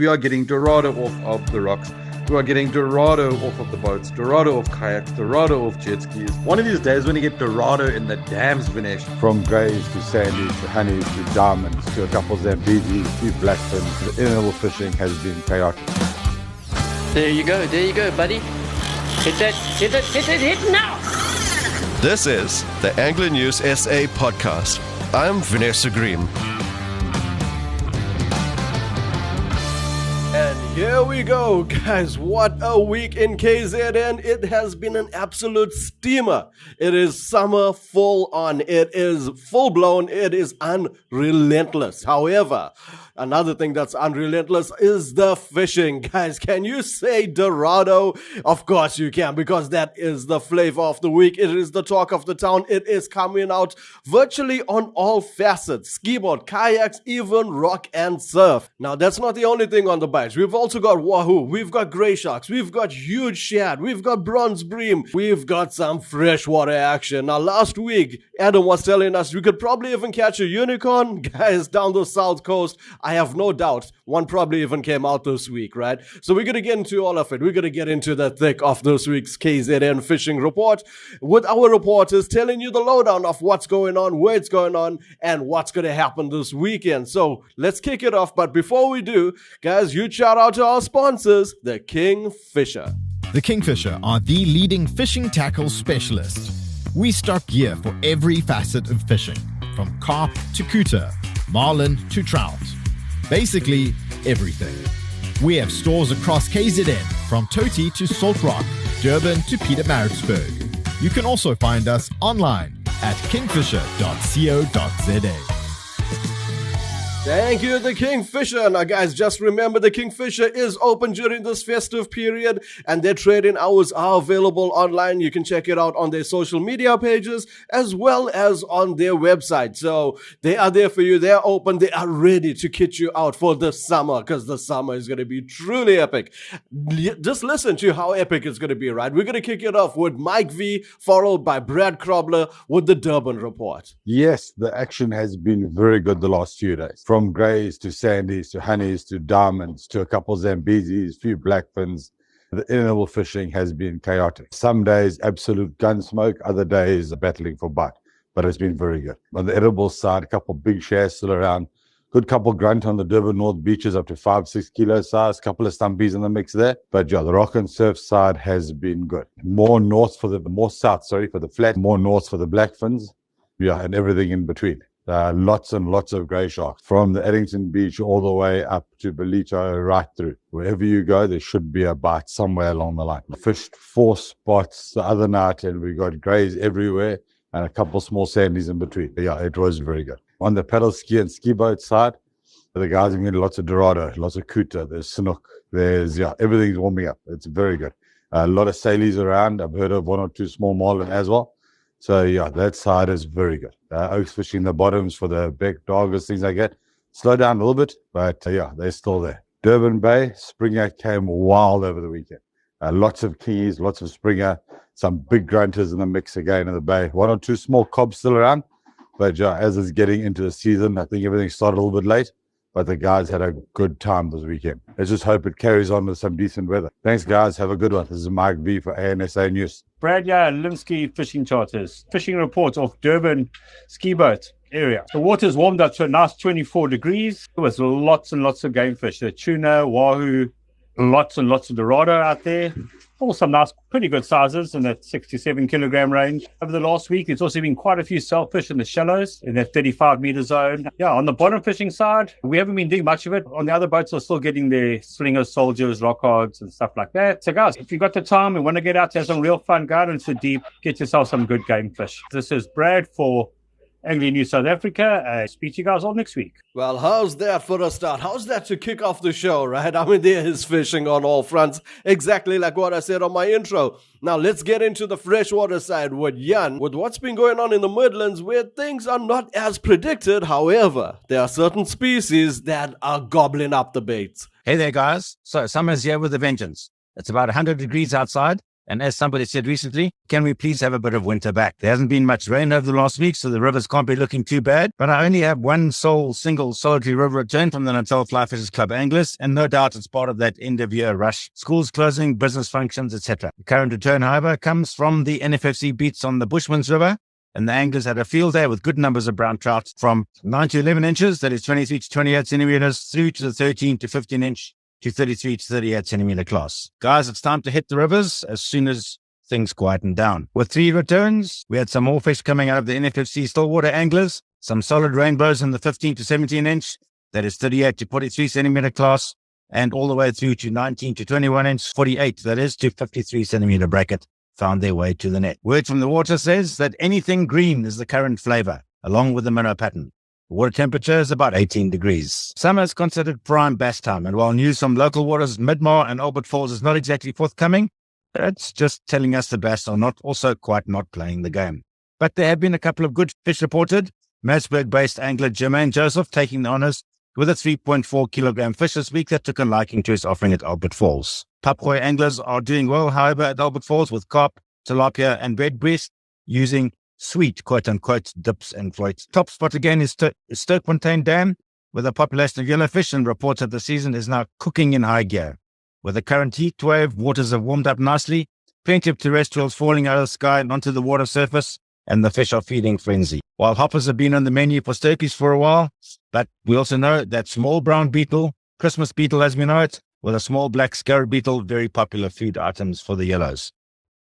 We are getting Dorado off of the rocks. We are getting Dorado off of the boats, Dorado off kayaks, Dorado off jet skis. One of these days, when you get Dorado in the dams, Vinesh. From greys to sandies to honeys to diamonds to a couple of Zambezis, a few blackfins. The interval fishing has been chaotic. There you go, buddy. Hit now! This is the Angler News SA podcast. I'm Vanessa Green. And here we go, guys. What a week in KZN. It has been an absolute steamer. It is summer full on. It is full blown. It is unrelentless. However, another thing that's unrelentless is the fishing. Guys, can you say Dorado? Of course you can, because that is the flavor of the week. It is the talk of the town. It is coming out virtually on all facets. Skiboat, kayaks, even rock and surf. Now, that's not the only thing on the bites. We've also got wahoo. We've got gray sharks. We've got huge shad. We've got bronze bream. We've got some freshwater action. Now, last week, Adam was telling us we could probably even catch a unicorn. Guys, down the south coast, I have no doubt one probably even came out this week, right? So we're going to get into all of it. We're going to get into the thick of this week's KZN fishing report with our reporters telling you the lowdown of what's going on, where it's going on, and what's going to happen this weekend. So let's kick it off. But before we do, guys, huge shout out to our sponsors, the Kingfisher. The Kingfisher are the leading fishing tackle specialist. We stock gear for every facet of fishing, from carp to cooter, marlin to trout. Basically, everything. We have stores across KZN, from Toti to Salt Rock, Durban to Pietermaritzburg. You can also find us online at kingfisher.co.za. Thank you, the Kingfisher. Now, guys, just remember the Kingfisher is open during this festive period, and their trading hours are available online. You can check it out on their social media pages as well as on their website. So they are there for you. They are open. They are ready to kit you out for the summer, because the summer is going to be truly epic. Just listen to how epic it's going to be, right? We're going to kick it off with Mike V, followed by Brad Krobler with the Durban report. Yes, the action has been very good the last few days. From greys to sandies to honeys to diamonds to a couple of Zambezis, a few blackfins. The interval fishing has been chaotic. Some days absolute gun smoke, other days battling for bite, but it's been very good. On the edible side, a couple of big shares still around. Good couple grunt on the Durban North beaches up to 5-6 kilo size, couple of stumpies in the mix there. But yeah, the rock and surf side has been good. More south for the flat, more north for the blackfins. Yeah, and everything in between. Lots and lots of grey sharks from the Addington Beach all the way up to Belito, right through. Wherever you go, there should be a bite somewhere along the line. Fished 4 spots the other night, and we got greys everywhere and a couple small sandies in between. Yeah, it was very good. On the paddle ski and ski boat side, the guys are getting lots of Dorado, lots of cooter, there's snook, everything's warming up. It's very good. A lot of sailies around. I've heard of 1 or 2 small marlin as well. So, yeah, that side is very good. Oaks fishing the bottoms for the big doggers, things like that. Slow down a little bit, but, they're still there. Durban Bay, Springer came wild over the weekend. Lots of keys, lots of Springer, some big grunters in the mix again in the bay. 1 or 2 small cobs still around. But, as it's getting into the season, I think everything started a little bit late. But the guys had a good time this weekend. Let's just hope it carries on with some decent weather. Thanks, guys. Have a good one. This is Mike V for ANSA News. Brad, Limsky Fishing Charters. Fishing reports off Durban ski boat area. The water's warmed up to a nice 24 degrees. There was lots and lots of game fish. The tuna, wahoo, lots and lots of Dorado out there. All some nice, pretty good sizes in that 67 kilogram range. Over the last week, there's also been quite a few sailfish in the shallows in that 35 meter zone. Yeah, on the bottom fishing side, we haven't been doing much of it. On the other boats are still getting their slingers, soldiers, rockhards and stuff like that. So guys, if you've got the time and want to get out to have some real fun, go out into the deep, get yourself some good game fish. This is Brad for Angling News South Africa. Speak to you guys all next week. Well, how's that for a start? How's that to kick off the show, right? I mean, there is fishing on all fronts, exactly like what I said on my intro. Now, let's get into the freshwater side with Jan, with what's been going on in the Midlands, where things are not as predicted. However, there are certain species that are gobbling up the baits. Hey there, guys. So, summer's here with a vengeance. It's about 100 degrees outside, And as somebody said recently, can we please have a bit of winter back? There hasn't been much rain over the last week, so the rivers can't be looking too bad. But I only have one single solitary river return from the Natal Fly Fishers Club anglers, and no doubt it's part of that end-of-year rush. Schools closing, business functions, etc. The current return, however, comes from the NFFC beats on the Bushman's River, and the anglers had a field day with good numbers of brown trout from 9 to 11 inches, that is 23 to 28 centimeters, through to the 13 to 15 inch to 33 to 38 centimeter class. Guys, it's time to hit the rivers as soon as things quieten down. With 3 returns, we had some more fish coming out of the NFFC Stillwater anglers, some solid rainbows in the 15 to 17 inch, that is 38 to 43 centimeter class, and all the way through to 19 to 21 inch, 48, that is to 53 centimeter bracket, found their way to the net. Word from the water says that anything green is the current flavor, along with the minnow pattern. The water temperature is about 18 degrees. Summer is considered prime bass time, and while news from local waters, Midmar and Albert Falls is not exactly forthcoming, it's just telling us the bass are not playing the game. But there have been a couple of good fish reported. Maritzburg-based angler Jermaine Joseph taking the honors with a 3.4 kilogram fish this week that took a liking to his offering at Albert Falls. Papgooi anglers are doing well, however, at Albert Falls with carp, tilapia, and redbreast using sweet, quote-unquote, dips and floats. Top spot again is Stokefontein Dam, with a population of yellowfish, and reports that the season is now cooking in high gear. With the current heat wave, waters have warmed up nicely, plenty of terrestrials falling out of the sky and onto the water surface, and the fish are feeding frenzy. While hoppers have been on the menu for sturkeys for a while, but we also know that small brown beetle, Christmas beetle as we know it, with a small black scarab beetle, very popular food items for the yellows.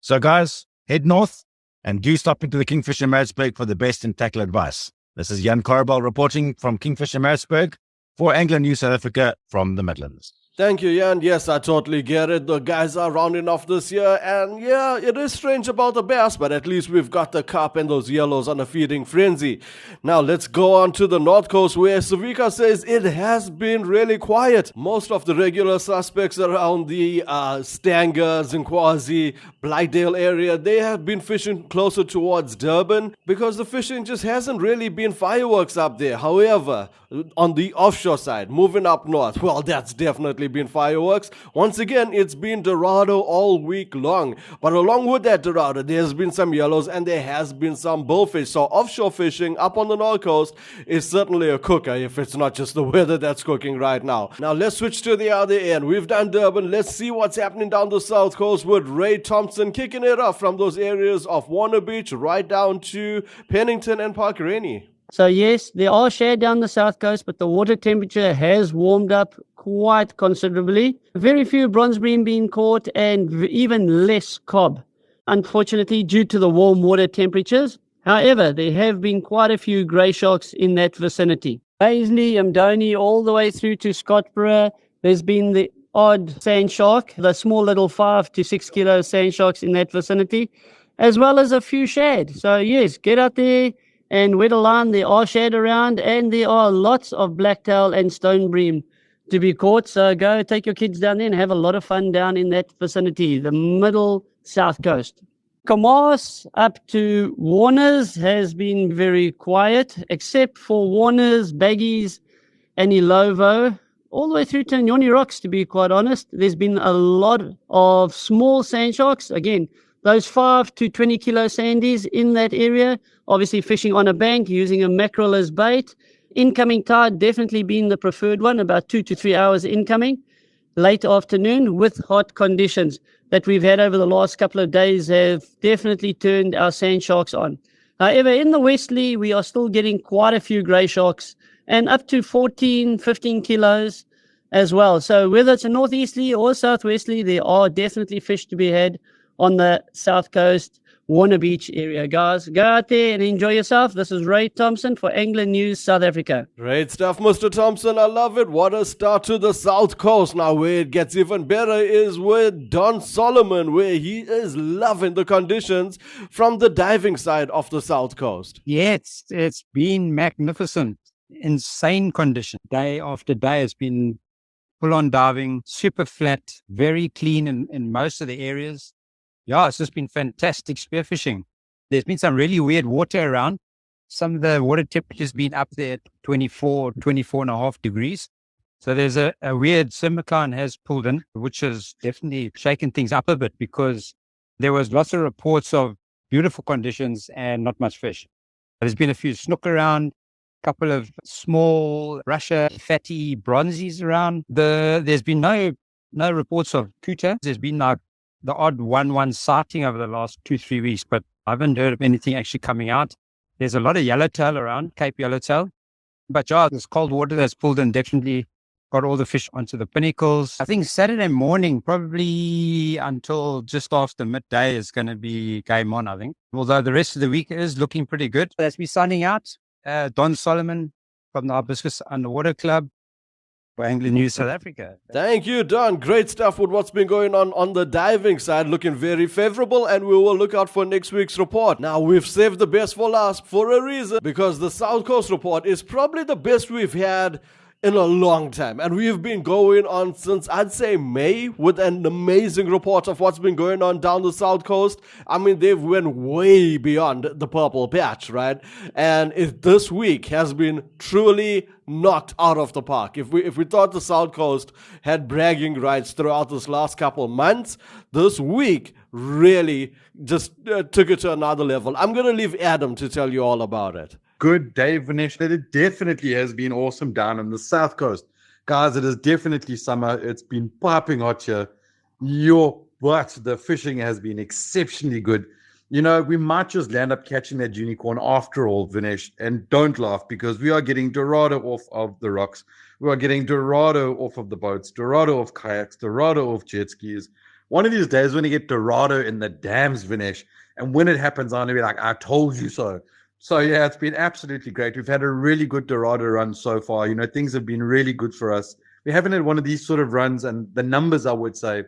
So guys, head north, and do stop into the Kingfisher Maritzburg for the best in tackle advice. This is Jan Corbel reporting from Kingfisher Maritzburg for Angler News South Africa from the Midlands. Thank you, Jan. Yes, I totally get it. The guys are rounding off this year, and yeah, it is strange about the bass, but at least we've got the carp and those yellows on a feeding frenzy. Now let's go on to the North Coast, where Savika says it has been really quiet. Most of the regular suspects around the Stanger, Zinkwazi, Blightdale area, they have been fishing closer towards Durban because the fishing just hasn't really been fireworks up there. However, on the offshore side, moving up north, well, that's definitely been fireworks. Once again, it's been Dorado all week long. But along with that Dorado, there's been some yellows and there has been some bullfish. So offshore fishing up on the North Coast is certainly a cooker, if it's not just the weather that's cooking right now. Now let's switch to the other end. We've done Durban. Let's see what's happening down the South Coast with Ray Thompson kicking it off from those areas of Warner Beach right down to Pennington and Parkereni. So yes, there are shad down the south coast, but the water temperature has warmed up quite considerably. Very few bronze bream being caught and even less cob, unfortunately, due to the warm water temperatures. However, there have been quite a few grey sharks in that vicinity. Paisley, Mdoni, all the way through to Scottsboro, there's been the odd sand shark, the small little 5 to 6 kilo sand sharks in that vicinity, as well as a few shad. So yes, get out there and wet a line. There are shad around, and there are lots of blacktail and stone bream to be caught. So go take your kids down there and have a lot of fun down in that vicinity, the middle south coast. Kamas up to Warners has been very quiet, except for Warners, Baggies, and Ilovo, all the way through to Nyoni Rocks, to be quite honest. There's been a lot of small sand sharks. Again, those 5 to 20 kilo sandies in that area, obviously fishing on a bank, using a mackerel as bait. Incoming tide definitely being the preferred one, about 2 to 3 hours incoming. Late afternoon with hot conditions that we've had over the last couple of days have definitely turned our sand sharks on. However, in the Westerly, we are still getting quite a few grey sharks and up to 14, 15 kilos as well. So whether it's a northeasterly or southwesterly, there are definitely fish to be had on the south coast, Warner Beach area. Guys, go out there and enjoy yourself. This is Ray Thompson for Angler News South Africa. Great stuff, Mr. Thompson. I love it. What a start to the South Coast. Now, where it gets even better is with Don Solomon, where he is loving the conditions from the diving side of the South Coast. Yeah, it's been magnificent. Insane condition. Day after day has been full-on diving, super flat, very clean in most of the areas. Yeah, it's just been fantastic spearfishing. There's been some really weird water around. Some of the water temperatures been up there at 24 and a half degrees. So there's a weird cyclone has pulled in, which has definitely shaken things up a bit because there was lots of reports of beautiful conditions and not much fish. There's been a few snook around, a couple of small Russia fatty bronzies around. There's been no reports of kuta. There's been like the odd one sighting over the last 2-3 weeks, but I haven't heard of anything actually coming out. There's a lot of yellowtail around, Cape yellowtail. But yeah, this cold water that's pulled in definitely got all the fish onto the pinnacles. I think Saturday morning, probably until just after midday, is going to be game on, I think. Although the rest of the week is looking pretty good. That's me signing out. Don Solomon from the Hibiscus Underwater Club for Angling News South Africa. Thank you, Don. Great stuff with what's been going on the diving side, looking very favorable, and we will look out for next week's report. Now, we've saved the best for last for a reason, because the South Coast report is probably the best we've had in a long time, and we've been going on since, I'd say, May, with an amazing report of what's been going on down the South Coast. I mean, they've went way beyond the purple patch, right? And this week has been truly knocked out of the park. If we thought the South Coast had bragging rights throughout this last couple of months, this week really just took it to another level. I'm going to leave Adam to tell you all about it. Good day, Vinesh. It definitely has been awesome down on the South Coast. Guys, it is definitely summer. It's been piping hot here. But the fishing has been exceptionally good. You know, we might just land up catching that unicorn after all, Vinesh. And don't laugh, because we are getting Dorado off of the rocks. We are getting Dorado off of the boats, Dorado off kayaks, Dorado off jet skis. One of these days, we're going to get Dorado in the dams, Vinesh. And when it happens, I'm going to be like, I told you so. So, yeah, it's been absolutely great. We've had a really good Dorado run so far. You know, things have been really good for us. We haven't had one of these sort of runs, and the numbers, I would say,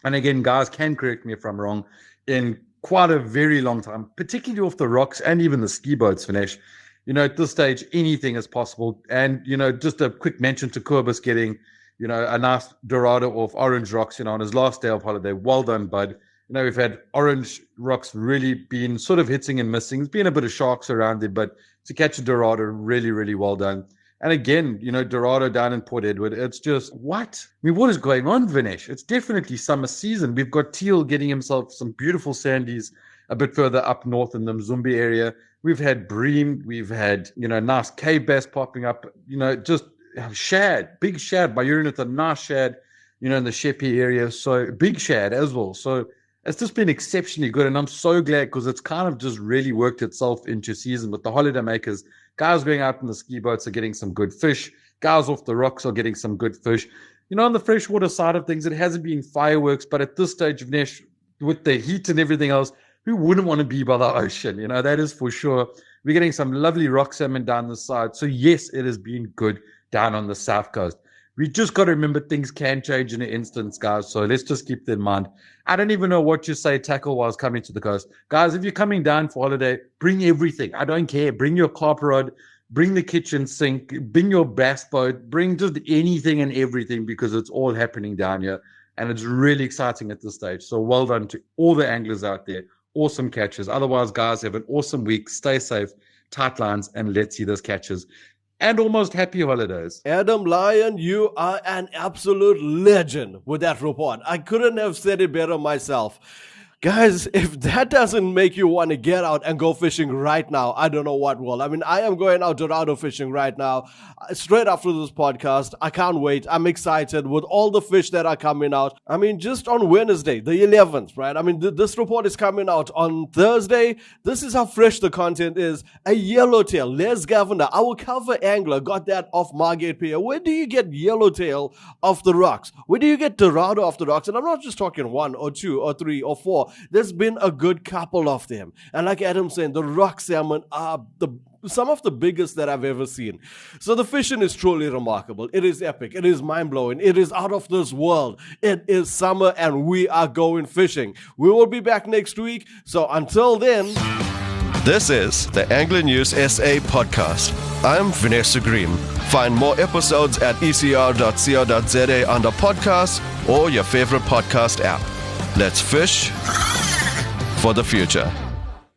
and again, guys can correct me if I'm wrong, in quite a very long time, particularly off the rocks and even the ski boats, Vinesh. You know, at this stage, anything is possible. And, you know, just a quick mention to Corbus getting, you know, a nice Dorado off Orange Rocks, you know, on his last day of holiday. Well done, bud. You know, we've had Orange Rocks really been sort of hitting and missing. There's been a bit of sharks around it, but to catch a Dorado, really, really well done. And again, you know, Dorado down in Port Edward, it's just, what? I mean, what is going on, Vinesh? It's definitely summer season. We've got Teal getting himself some beautiful sandies a bit further up north in the Mzumbe area. We've had bream. We've had, you know, nice cave bass popping up, you know, just shad, big shad. By urine, it's a nice shad, you know, in the Sheppey area. So big shad as well. So it's just been exceptionally good, and I'm so glad, because it's kind of just really worked itself into season with the holiday makers. Guys going out in the ski boats are getting some good fish. Guys off the rocks are getting some good fish. You know, on the freshwater side of things, it hasn't been fireworks, but at this stage of Nesh, with the heat and everything else, who wouldn't want to be by the ocean? You know, that is for sure. We're getting some lovely rock salmon down the side. So yes, it has been good down on the South Coast. We just got to remember things can change in an instant, guys. So let's just keep that in mind. I don't even know what you say tackle-wise coming to the coast. Guys, if you're coming down for holiday, bring everything. I don't care. Bring your carp rod, bring the kitchen sink, bring your bass boat, bring just anything and everything, because it's all happening down here. And it's really exciting at this stage. So well done to all the anglers out there. Awesome catches. Otherwise, guys, have an awesome week. Stay safe, tight lines, and let's see those catches. And almost happy holidays. Adam Lyon, you are an absolute legend with that report. I couldn't have said it better myself. Guys, if that doesn't make you want to get out and go fishing right now, I don't know what will. I mean, I am going out Dorado fishing right now, straight after this podcast. I can't wait. I'm excited with all the fish that are coming out. I mean, just on Wednesday, the 11th, right? I mean, this report is coming out on Thursday. This is how fresh the content is. A yellowtail, Les Governor, our cover angler, got that off Margate Pier. Where do you get yellowtail off the rocks? Where do you get Dorado off the rocks? And I'm not just talking 1 or 2 or 3 or 4. There's been a good couple of them. And like Adam said, the rock salmon are some of the biggest that I've ever seen. So the fishing is truly remarkable. It is epic. It is mind-blowing. It is out of this world. It is summer and we are going fishing. We will be back next week. So until then... This is the Angling News SA podcast. I'm Vanessa Green. Find more episodes at ecr.co.za under podcasts or your favorite podcast app. Let's fish for the future.